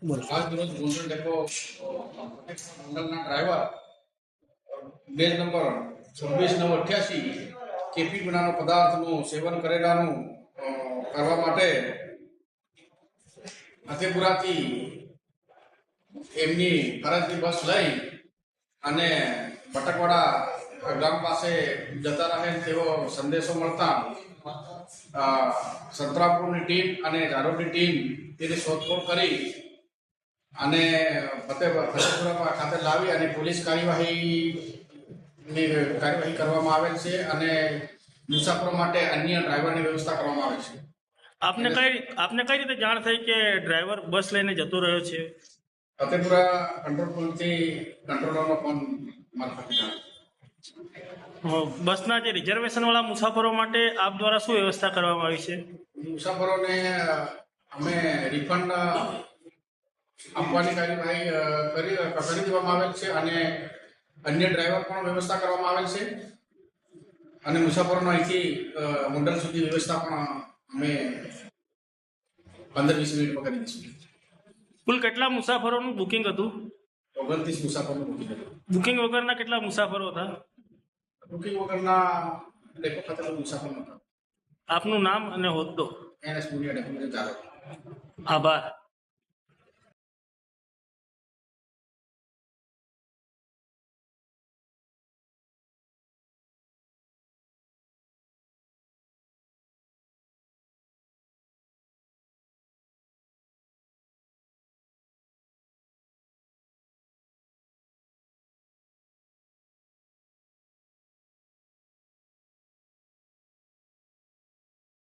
બોલો. આજ રોજ ગોંડલ ડેપો મંડળના ડ્રાઈવર બેજ નંબર 26/9/88 કેપી પીણાનો પદાર્થનું સેવન કરેલાનું કરવા માટે ફતેપુરાથી એમની ફરજની બસ લઈ અને બટકવાડા ગામ પાસે જતા રહે તેવો સંદેશો મળતા સંતરાપુરની ટીમ અને ઝારોડની ટીમ તેની શોધખોળ કરી અને ફતેપુરા ખાતે લાવી અને પોલીસ કાર્યવાહી કરવામાં આવેલ છે અને મુસાફરો માટે અન્ય ડ્રાઈવરની વ્યવસ્થા કરવામાં આવે છે. આપને કઈ રીતે જાણ થઈ કે ડ્રાઈવર બસ લઈને જતો રહ્યો છે? ફતેપુરા કંટ્રોલ પોઈન્ટથી કંટ્રોલરનો ફોન મારફતે જાણ. બસના જે રિઝર્વેશન વાળા મુસાફરો માટે આપ દ્વારા શું વ્યવસ્થા કરવામાં આવી છે? મુસાફરોને અમે રિફંડ આપવાની કાર્યવાહી કરી દેવામાં આવેલ છે અને અન્ય ડ્રાઈવર પણ વ્યવસ્થા કરવામાં આવેલ છે અને મુસાફરોનો અહીંથી ગોંડલ સુધી વ્યવસ્થા પણ અમે 15-20 મિનિટમાં કરી દઈશું. કુલ કેટલા મુસાફરોનું બુકિંગ હતું? 29 મુસાફરોનું બુકિંગ હતું. બુકિંગ વગરના કેટલા મુસાફરો હતા? બુકિંગ વગરના ડેપો ખાતે મુસાફરો હતા. આપનું નામ અને હોદ્દો? NS મુનિયા ડેપો ચાલક. આભાર.